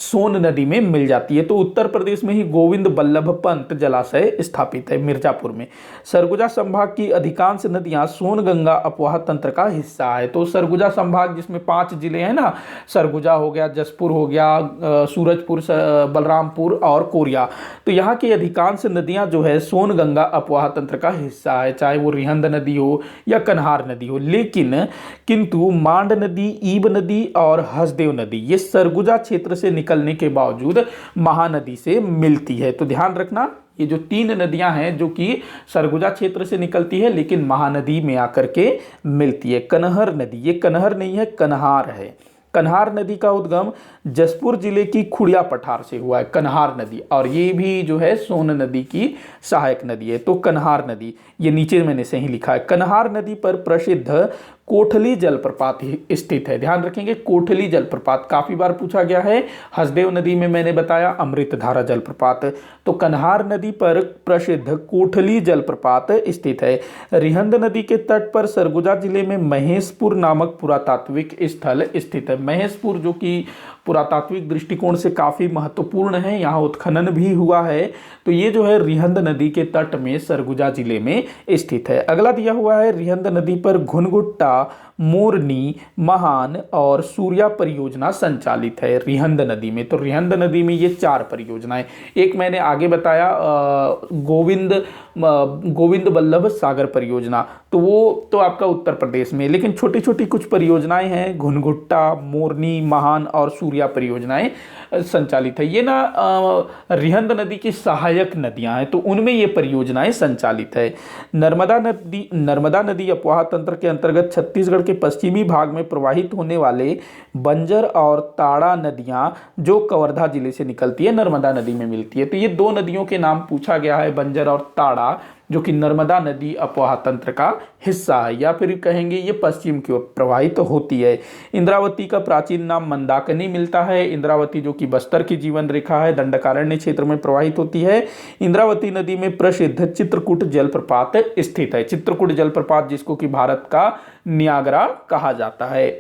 सोन नदी में मिल जाती है। तो उत्तर प्रदेश में ही गोविंद बल्लभ पंत जलाशय स्थापित है, मिर्जापुर में। सरगुजा संभाग की अधिकांश नदियां सोन गंगा अपवाह तंत्र का हिस्सा है। तो सरगुजा संभाग, जिसमें 5 जिले हैं ना, सरगुजा हो गया, जसपुर हो गया, सूरजपुर, बलरामपुर और कोरिया, तो यहाँ की अधिकांश नदियां जो है सोन गंगा अपवाह तंत्र का हिस्सा है, चाहे वो रिहंद नदी हो या कन्हार नदी हो। लेकिन किंतु मांड नदी, ईब नदी और हसदेव नदी ये सरगुजा क्षेत्र से निकलने के बावजूद महानदी से मिलती है। तो ध्यान रखना, ये जो 3 नदियां हैं जो कि सरगुजा क्षेत्र से निकलती है लेकिन महानदी में आकर के मिलती है। कन्हर नदी, ये कन्हर नहीं है, कन्हार है। कन्हार नदी का उद्गम जसपुर जिले की खुड़िया पठार से हुआ है, कन्हार नदी, और ये भी जो है सोन नदी की सहायक नदी है। तो कन्हार नदी, ये नीचे मैंने सही लिखा है। कन्हार नदी पर प्रसिद्ध कोठली जलप्रपात स्थित है। ध्यान रखेंगे, कोठली जलप्रपात काफी बार पूछा गया है। हसदेव नदी में मैंने बताया अमृतधारा जलप्रपात। तो कन्हार नदी पर प्रसिद्ध कोठली जलप्रपात स्थित है। रिहंद नदी के तट पर सरगुजा जिले में महेशपुर नामक पुरातात्विक स्थल स्थित है। महेशपुर जो कि पुरातात्विक दृष्टिकोण से काफ़ी महत्वपूर्ण है, यहाँ उत्खनन भी हुआ है। तो ये जो है रिहंद नदी के तट में सरगुजा जिले में स्थित है। अगला दिया हुआ है रिहंद नदी पर घुनघुट्टा, मोरनी, महान और सूर्या परियोजना संचालित है रिहंद नदी में। तो रिहंद नदी में ये 4 परियोजनाएं, एक मैंने आगे बताया गोविंद बल्लभ सागर परियोजना, तो वो तो आपका उत्तर प्रदेश में, लेकिन छोटी छोटी कुछ परियोजनाएं हैं, घुनघुट्टा, मोरनी, महान और सूर्या परियोजनाएं संचालित है। ये ना रिहंद नदी की सहायक नदियां हैं, तो उनमें ये परियोजनाएं संचालित है। नर्मदा नदी अफवाह तंत्र के अंतर्गत छत्तीसगढ़ के पश्चिमी भाग में प्रवाहित होने वाले बंजर और ताड़ा नदियां जो कवर्धा जिले से निकलती है, नर्मदा नदी में मिलती है। तो ये 2 नदियों के नाम पूछा गया है, बंजर और ताड़ा, जो कि नर्मदा नदी अफवाह तंत्र का हिस्सा है, या फिर कहेंगे ये पश्चिम की ओर प्रवाहित होती है। इंद्रावती का प्राचीन नाम मंदाकिनी मिलता है। इंद्रावती जो कि बस्तर की जीवन रेखा है, दंडकारण्य क्षेत्र में प्रवाहित होती है। इंद्रावती नदी में प्रसिद्ध चित्रकूट जलप्रपात स्थित है। चित्रकूट जलप्रपात जिसको कि भारत का नियाग्रा कहा जाता है,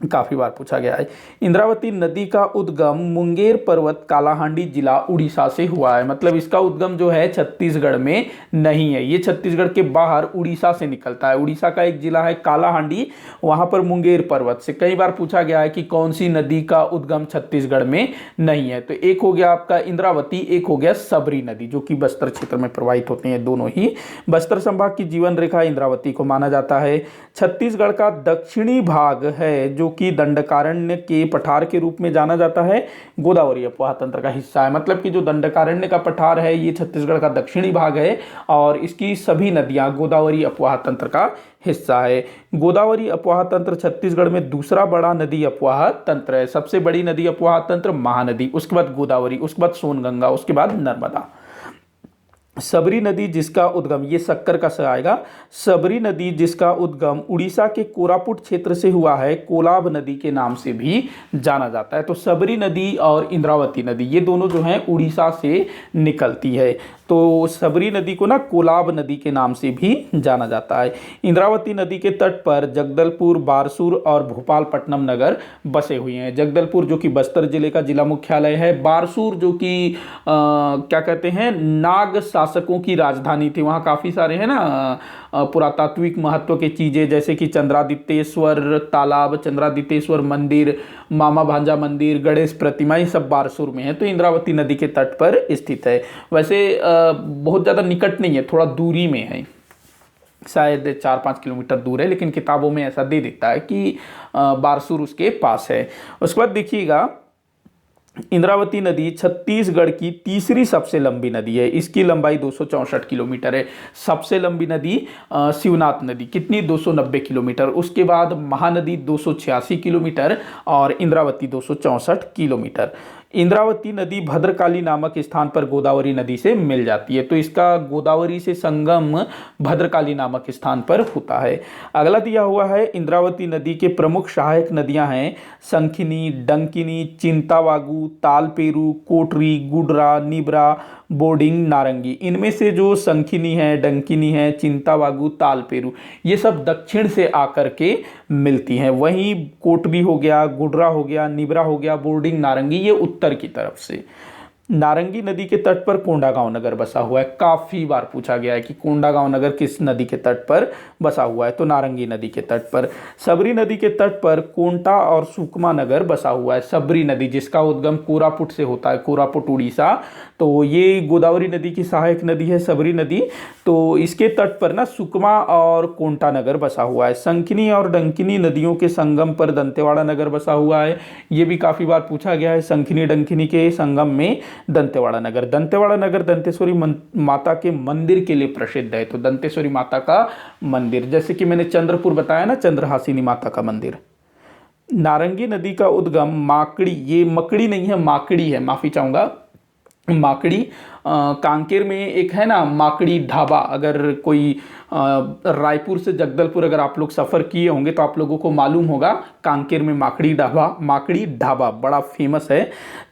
काफी बार पूछा गया है। इंद्रावती नदी का उद्गम मुंगेर पर्वत कालाहांडी जिला उड़ीसा से हुआ है। मतलब इसका उद्गम जो है छत्तीसगढ़ में नहीं है, ये छत्तीसगढ़ के बाहर उड़ीसा से निकलता है। उड़ीसा का एक जिला है कालाहांडी, वहां पर मुंगेर पर्वत से। कई बार पूछा गया है कि कौन सी नदी का उद्गम छत्तीसगढ़ में नहीं है, तो एक हो गया आपका इंद्रावती, एक हो गया सबरी नदी, जो कि बस्तर क्षेत्र में प्रवाहित होते हैं दोनों ही। बस्तर संभाग की जीवन रेखा इंद्रावती को माना जाता है। छत्तीसगढ़ का दक्षिणी भाग है जो कि दंडकारण्य के पठार के रूप में जाना जाता है, गोदावरी अफवाह तंत्र का हिस्सा है। मतलब कि जो दंडकारण्य का पठार है ये छत्तीसगढ़ का दक्षिणी भाग है और इसकी सभी नदियां गोदावरी अफवाह तंत्र का हिस्सा है। गोदावरी अफवाह तंत्र छत्तीसगढ़ में दूसरा बड़ा नदी अफवाह तंत्र है। सबसे बड़ी नदी अफवाह तंत्र महानदी, उसके बाद गोदावरी, उसके बाद सोनगंगा, उसके बाद नर्मदा। सबरी नदी जिसका उद्गम, ये शक्कर का स आएगा, सबरी नदी जिसका उद्गम उड़ीसा के कोरापुट क्षेत्र से हुआ है, कोलाब नदी के नाम से भी जाना जाता है। तो सबरी नदी और इंद्रावती नदी ये दोनों जो हैं उड़ीसा से निकलती है। तो सबरी नदी को ना कोलाब नदी के नाम से भी जाना जाता है। इंद्रावती नदी के तट पर जगदलपुर, बारसूर और भोपालपट्टनम नगर बसे हुए हैं। जगदलपुर जो कि बस्तर जिले का जिला मुख्यालय है, बारसूर जो कि क्या कहते हैं नाग शासकों की राजधानी थी। वहाँ काफ़ी सारे हैं ना पुरातात्विक महत्व की चीज़ें, जैसे कि चंद्रादित्येश्वर तालाब, चंद्रादित्येश्वर मंदिर, मामा भांजा मंदिर, गणेश प्रतिमा, ये सब बारसूर में है। तो इंद्रावती नदी के तट पर स्थित है। वैसे बहुत ज़्यादा निकट नहीं है, थोड़ा दूरी में है, शायद 4-5 किलोमीटर दूर है, लेकिन किताबों में ऐसा दे देता है कि बारसूर उसके पास है। उसके बाद देखिएगा इंद्रावती नदी छत्तीसगढ़ की तीसरी सबसे लंबी नदी है। इसकी लंबाई 264 किलोमीटर है। सबसे लंबी नदी शिवनाथ नदी, कितनी, 290 किलोमीटर। उसके बाद महानदी 286 किलोमीटर और इंद्रावती 264 किलोमीटर। इंद्रावती नदी भद्रकाली नामक स्थान पर गोदावरी नदी से मिल जाती है। तो इसका गोदावरी से संगम भद्रकाली नामक स्थान पर होता है। अगला दिया हुआ है इंद्रावती नदी के प्रमुख सहायक नदियां हैं संखिनी, डंकिनी, चिंतावागु, तालपेरू, कोटरी, गुडरा, निबरा, बोर्डिंग, नारंगी। इनमें से जो संखिनी है, डंकिनी है, चिंतावागु, तालपेरू, ये सब दक्षिण से आकर के मिलती हैं। वहीं कोटरी हो गया, गुडरा हो गया, निबरा हो गया, बोर्डिंग, नारंगी, ये उत्तर की तरफ से। नारंगी नदी के तट पर कोंडागांव नगर बसा हुआ है। काफी बार पूछा गया है कि कोंडागांव नगर किस नदी के तट पर बसा हुआ है, तो नारंगी नदी के तट पर। सबरी नदी के तट पर कोंटा और सुकमा नगर बसा हुआ है। सबरी नदी जिसका उद्गम कोरापुट से होता है, कोरापुट उड़ीसा, तो ये गोदावरी नदी की सहायक नदी है सबरी नदी। तो इसके तट पर ना सुकमा और कोंटा नगर बसा हुआ है। संकिनी और डंकिनी नदियों के संगम पर दंतेवाड़ा नगर बसा हुआ है। ये भी काफी बार पूछा गया है। संकिनी डंकिनी के संगम में दंतेवाड़ा नगर। दंतेवाड़ा नगर दंतेश्वरी माता के मंदिर के लिए प्रसिद्ध है। तो दंतेश्वरी माता का मंदिर, जैसे कि मैंने चंद्रपुर बताया ना, चंद्रहासिनी माता का मंदिर। नारंगी नदी का उद्गम माकड़ी, ये मकड़ी नहीं है, माकड़ी है, माफी चाहूंगा, माकड़ी कांकेर में एक है ना माकड़ी ढाबा, अगर कोई रायपुर से जगदलपुर अगर आप लोग सफ़र किए होंगे तो आप लोगों को मालूम होगा कांकेर में माकड़ी ढाबा बड़ा फेमस है।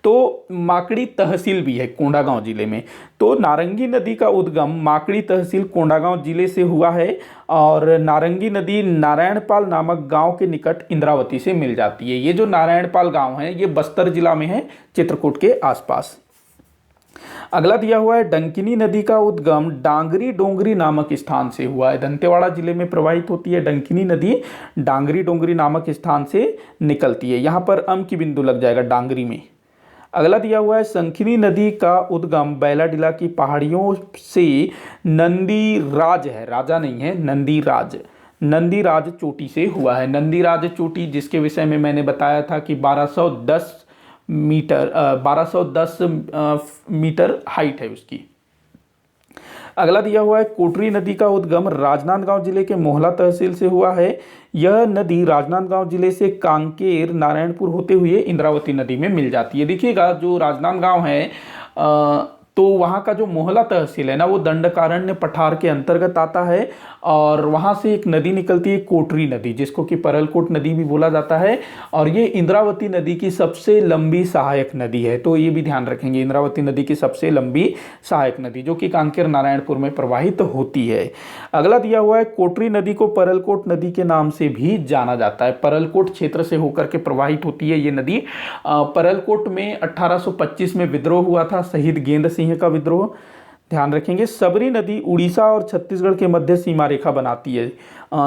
तो माकड़ी तहसील भी है कोंडागांव जिले में। तो नारंगी नदी का उद्गम माकड़ी तहसील कोंडागांव जिले से हुआ है और नारंगी नदी नारायणपाल नामक गांव के निकट इंद्रावती से मिल जाती है। ये जो नारायणपाल गांव है ये बस्तर जिला में है, चित्रकूट के आसपास। अगला दिया हुआ है डंकिनी नदी का उद्गम डांगरी डोंगरी नामक स्थान से हुआ है। दंतेवाड़ा जिले में प्रवाहित होती है डंकिनी नदी, डांगरी डोंगरी नामक स्थान से निकलती है। यहाँ पर अम की बिंदु लग जाएगा डांगरी में। अगला दिया हुआ है संखिनी नदी का उद्गम बैलाडिला की पहाड़ियों से नंदीराज है, राजा नहीं है, नंदीराज चोटी से हुआ है। नंदीराज चोटी जिसके विषय में मैंने बताया था कि 1210 मीटर हाइट है उसकी। अगला दिया हुआ है कोटरी नदी का उद्गम राजनांदगांव जिले के मोहला तहसील से हुआ है। यह नदी राजनांदगांव जिले से कांकेर नारायणपुर होते हुए इंद्रावती नदी में मिल जाती है। देखिएगा जो राजनांदगांव है तो वहाँ का जो मोहला तहसील है ना वो दंडकारण्य पठार के अंतर्गत आता है और वहाँ से एक नदी निकलती है कोटरी नदी, जिसको कि परलकोट नदी भी बोला जाता है और ये इंद्रावती नदी की सबसे लंबी सहायक नदी है। तो ये भी ध्यान रखेंगे, इंद्रावती नदी की सबसे लंबी सहायक नदी जो कि कांकेर नारायणपुर में प्रवाहित होती है। अगला दिया हुआ है कोटरी नदी को परलकोट नदी के नाम से भी जाना जाता है। परलकोट क्षेत्र से होकर के प्रवाहित होती है ये नदी। परलकोट में 1825 में विद्रोह हुआ था, शहीद गेंद सिंह का विद्रोह, ध्यान रखेंगे। सबरी नदी उड़ीसा और छत्तीसगढ़ के मध्य सीमा रेखा बनाती है।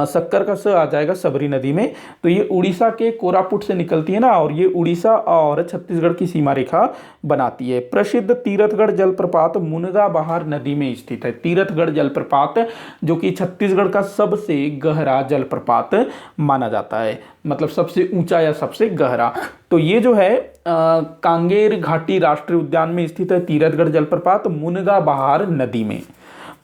शक्कर का स आ जाएगा सबरी नदी में। तो ये उड़ीसा के कोरापुट से निकलती है ना और ये उड़ीसा और छत्तीसगढ़ की सीमा रेखा बनाती है। प्रसिद्ध तीरथगढ़ जलप्रपात मुनगा बहार नदी में स्थित है। तीरथगढ़ जलप्रपात जो कि छत्तीसगढ़ का सबसे गहरा जलप्रपात माना जाता है, मतलब सबसे ऊंचा या सबसे गहरा। तो ये जो है कांगेर घाटी राष्ट्रीय उद्यान में स्थित है तीरथगढ़ जलप्रपात मुनगा बहार नदी में।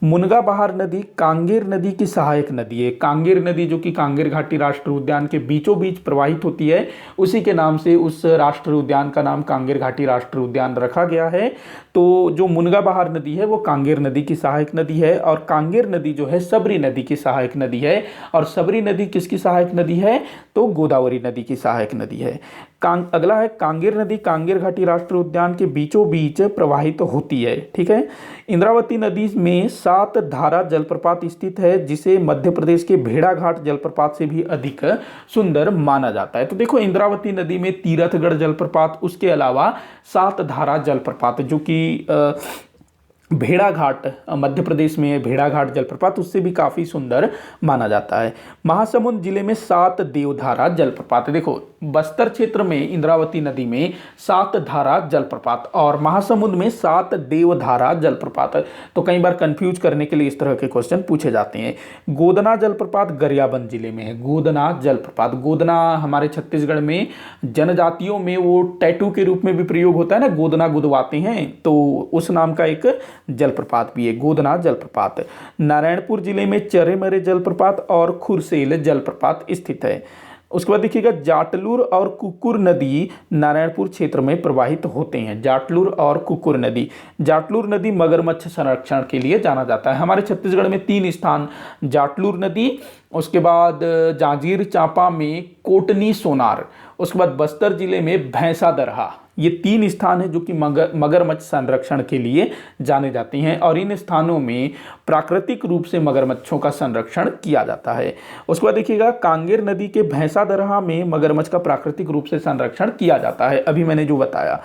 मुनगा बहार नदी कांगेर नदी की सहायक नदी है। कांगेर नदी जो कि कांगेर घाटी राष्ट्रीय उद्यान के बीचों बीच प्रवाहित होती है, उसी के नाम से उस राष्ट्रीय उद्यान का नाम कांगेर घाटी राष्ट्रीय उद्यान रखा गया है। तो जो मुनगा बहार नदी है वो कांगेर नदी की सहायक नदी है और कांगेर नदी जो है सबरी नदी की सहायक नदी है। और सबरी नदी किसकी सहायक नदी है? तो गोदावरी नदी की सहायक नदी है। अगला है कांगेर नदी कांगेर घाटी राष्ट्रीय उद्यान के बीचों बीच प्रवाहित होती है, ठीक है। इंद्रावती नदी में 7 धारा जलप्रपात स्थित है जिसे मध्य प्रदेश के भेड़ाघाट जलप्रपात से भी अधिक सुंदर माना जाता है। तो देखो इंद्रावती नदी में तीरथगढ़ जलप्रपात, उसके अलावा 7 धारा जलप्रपात जो कि भेड़ाघाट मध्य प्रदेश में भेड़ाघाट जलप्रपात उससे भी काफ़ी सुंदर माना जाता है। महासमुंद जिले में 7 देवधारा जलप्रपात। देखो बस्तर क्षेत्र में इंद्रावती नदी में 7 धारा जलप्रपात और महासमुंद में 7 देवधारा जलप्रपात। तो कई बार कंफ्यूज करने के लिए इस तरह के क्वेश्चन पूछे जाते हैं। गोदना जलप्रपात गरियाबंद जिले में है। गोदना जलप्रपात, गोदना हमारे छत्तीसगढ़ में जनजातियों में वो टैटू के रूप में भी प्रयोग होता है ना, गोदना गुदवाते हैं, तो उस नाम का एक जलप्रपात भी है गोदना जलप्रपात। नारायणपुर जिले में चरेमरे जलप्रपात और खुरसेल जलप्रपात स्थित है। उसके बाद देखिएगा जाटलूर और कुकुर नदी नारायणपुर क्षेत्र में प्रवाहित होते हैं। जाटलूर और कुकुर नदी, जाटलूर नदी मगरमच्छ संरक्षण के लिए जाना जाता है। हमारे छत्तीसगढ़ में 3 स्थान, जाटलूर नदी, उसके बाद जांजगीर चांपा में कोटनी सोनार, उसके बाद बस्तर जिले में भैंसा दरहा। ये 3 स्थान हैं जो कि मगरमच्छ संरक्षण के लिए जाने जाते हैं और इन स्थानों में प्राकृतिक रूप से मगरमच्छों का संरक्षण किया जाता है। उसके बाद देखिएगा कांगेर नदी के भैंसा दरहा में मगरमच्छ का प्राकृतिक रूप से संरक्षण किया जाता है, अभी मैंने जो बताया।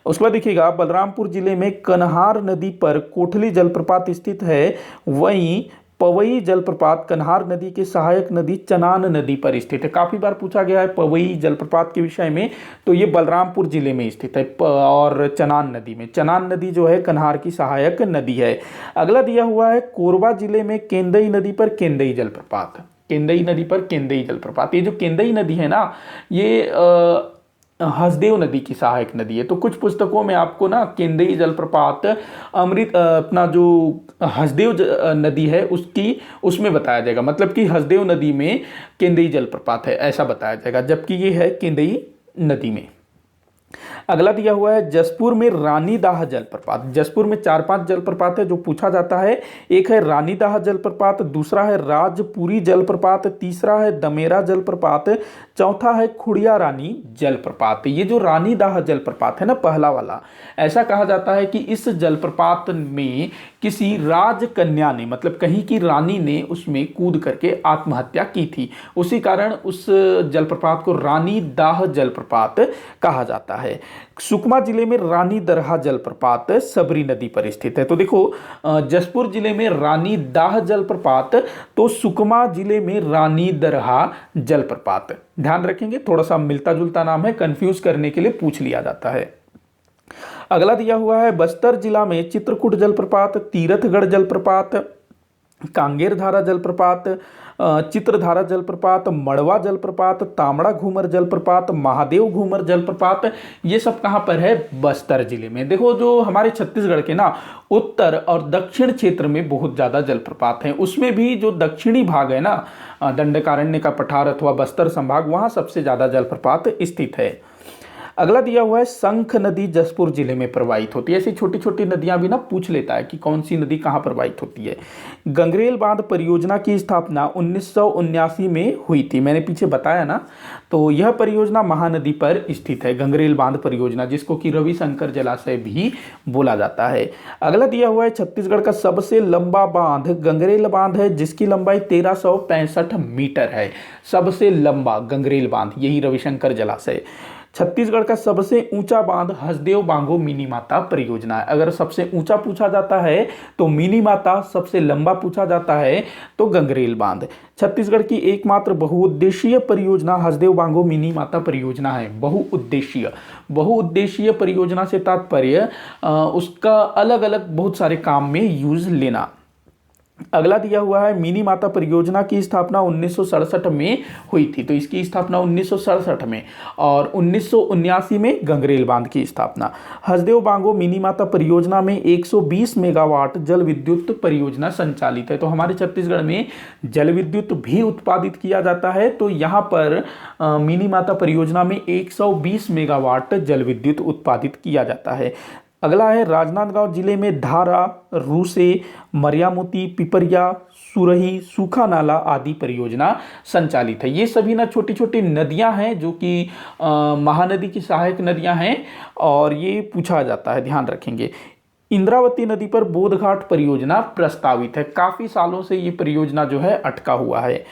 उसके बाद देखिएगा बलरामपुर जिले में कन्हार नदी पर कोठली जलप्रपात स्थित है। वहीं पवई जलप्रपात कन्हार नदी के सहायक नदी चनान नदी पर स्थित है। काफ़ी बार पूछा गया है पवई जलप्रपात के विषय में, तो ये बलरामपुर जिले में स्थित है और चनान नदी में। चनान नदी जो है कन्हार की सहायक नदी है। अगला दिया हुआ है कोरबा जिले में केंदई नदी पर केंदई जलप्रपात। केंदई नदी पर केंदई जलप्रपात, ये जो केंदई नदी है ना ये हसदेव नदी की सहायक नदी है। तो कुछ पुस्तकों में आपको ना केंदई जलप्रपात अपना जो हसदेव नदी है उसमें बताया जाएगा, मतलब कि हसदेव नदी में केंदई जलप्रपात है ऐसा बताया जाएगा, जबकि ये है केंदई नदी में। अगला दिया हुआ है जसपुर में रानीदाह जलप्रपात। जसपुर में 4-5 जलप्रपात है जो पूछा जाता है। एक है रानीदाह जलप्रपात, दूसरा है राजपुरी जलप्रपात, तीसरा है दमेरा जलप्रपात, चौथा है खुड़िया रानी जलप्रपात। ये जो रानीदाह जलप्रपात है ना, पहला वाला, ऐसा कहा जाता है कि इस जलप्रपात में किसी राजकन्या ने, मतलब कहीं की रानी ने उसमें कूद करके आत्महत्या की थी, उसी कारण उस जलप्रपात को रानीदाह जलप्रपात कहा जाता है। सुकमा जिले में रानी दरहा जलप्रपात सबरी नदी पर स्थित है। तो देखो, जसपुर जिले में रानीदाह जलप्रपात, तो सुकमा जिले में रानी दरहा जलप्रपात। ध्यान रखेंगे, थोड़ा सा मिलता जुलता नाम है, कंफ्यूज करने के लिए पूछ लिया जाता है। अगला दिया हुआ है बस्तर जिला में चित्रकूट जलप्रपात, तीरथगढ़ जलप्रपात, कांगेर धारा जलप्रपात, चित्रधारा जलप्रपात, मड़वा जलप्रपात, तामड़ा घूमर जलप्रपात, महादेव घूमर जलप्रपात। ये सब कहाँ पर है? बस्तर जिले में। देखो, जो हमारे छत्तीसगढ़ के ना उत्तर और दक्षिण क्षेत्र में बहुत ज़्यादा जलप्रपात हैं, उसमें भी जो दक्षिणी भाग है ना, दंडकारण्य का पठार अथवा बस्तर संभाग, वहाँ सबसे ज़्यादा जलप्रपात स्थित है। अगला दिया हुआ है शंख नदी जसपुर जिले में प्रवाहित होती है। ऐसी छोटी छोटी नदियां भी ना पूछ लेता है कि कौन सी नदी कहाँ प्रवाहित होती है। गंगरेल बांध परियोजना की स्थापना 1979 में हुई थी, मैंने पीछे बताया ना। तो यह परियोजना महानदी पर स्थित है, गंगरेल बांध परियोजना, जिसको कि रविशंकर जलाशय भी बोला जाता है। अगला दिया हुआ है छत्तीसगढ़ का सबसे लंबा बांध गंगरेल बांध है, जिसकी लंबाई 1365 मीटर है। सबसे लंबा गंगरेल बांध, यही रविशंकर जलाशय। छत्तीसगढ़ का सबसे ऊंचा बांध हसदेव बांगो मिनी माता परियोजना है। अगर सबसे ऊंचा पूछा जाता है तो मिनी माता, सबसे लंबा पूछा जाता है तो गंगरेल बांध। छत्तीसगढ़ की एकमात्र बहुउद्देशीय परियोजना हसदेव बांगो मिनी माता परियोजना है। बहुउद्देशीय परियोजना से तात्पर्य उसका अलग अलग बहुत सारे काम में यूज लेना। अगला दिया हुआ है मिनी माता परियोजना की स्थापना 1967 में हुई थी, तो इसकी स्थापना 1967 में, और 1979 में गंगरेल बांध की स्थापना। हसदेव बांगो मिनी माता परियोजना में 120 मेगावाट जल विद्युत परियोजना संचालित है। तो हमारे छत्तीसगढ़ में जल विद्युत भी उत्पादित किया जाता है, तो यहाँ पर मिनी माता परियोजना में 120 मेगावाट जल विद्युत उत्पादित किया जाता है। अगला है राजनांदगांव जिले में धारा, रूसे, मरियामोती, पिपरिया, सुरही, सूखा नाला आदि परियोजना संचालित है। ये सभी ना छोटी छोटी नदियां हैं जो कि महानदी की सहायक नदियां हैं, और ये पूछा जाता है, ध्यान रखेंगे। इंद्रावती नदी पर बोधघाट परियोजना प्रस्तावित है। काफी सालों से ये परियोजना जो है अटका हुआ है।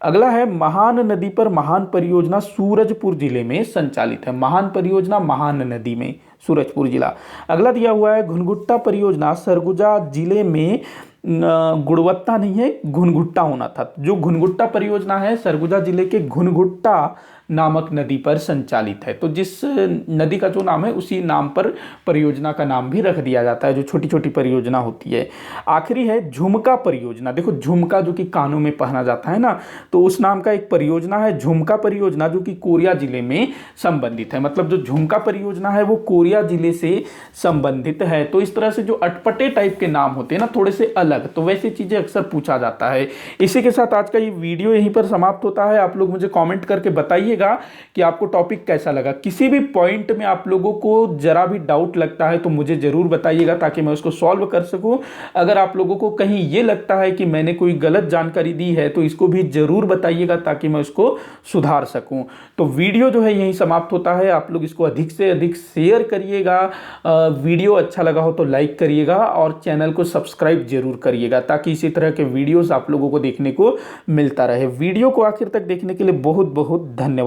अगला है महान नदी पर महान परियोजना सूरजपुर जिले में संचालित है। महान परियोजना महान नदी में, सूरजपुर जिला। अगला दिया हुआ है घुनघुट्टा परियोजना सरगुजा जिले में, गुणवत्ता नहीं है, घुनघुट्टा होना था। जो घुनघुट्टा परियोजना है सरगुजा जिले के घुनघुट्टा नामक नदी पर संचालित है। तो जिस नदी का जो नाम है उसी नाम पर परियोजना का नाम भी रख दिया जाता है, जो छोटी छोटी परियोजना होती है। आखिरी है झुमका परियोजना। देखो, झुमका जो कि कानों में पहना जाता है ना, तो उस नाम का एक परियोजना है झुमका परियोजना, जो कि कोरिया जिले में संबंधित है। मतलब जो झुमका परियोजना है वो कोरिया जिले से संबंधित है। तो इस तरह से जो अटपटे टाइप के नाम होते हैं ना, थोड़े से अलग, तो वैसी चीजें अक्सर पूछा जाता है। इसी के साथ आज का ये वीडियो यहीं पर समाप्त होता है। आप लोग मुझे कमेंट करके बताइएगा कि आपको टॉपिक कैसा लगा। किसी भी पॉइंट में आप लोगों को जरा भी डाउट लगता है तो मुझे जरूर बताइएगा, ताकि मैं उसको सॉल्व कर सकूं। अगर आप लोगों को कहीं ये लगता है कि मैंने कोई गलत जानकारी दी है तो इसको भी जरूर बताइएगा, ताकि मैं उसको सुधार सकूं। तो वीडियो जो है यहीं समाप्त होता है। आप लोग इसको अधिक से अधिक शेयर करिएगा, वीडियो अच्छा लगा हो तो लाइक करिएगा, और चैनल को सब्सक्राइब जरूर करिएगा, ताकि इसी तरह के वीडियोस आप लोगों को देखने को मिलता रहे। वीडियो को आखिर तक देखने के लिए बहुत बहुत धन्यवाद।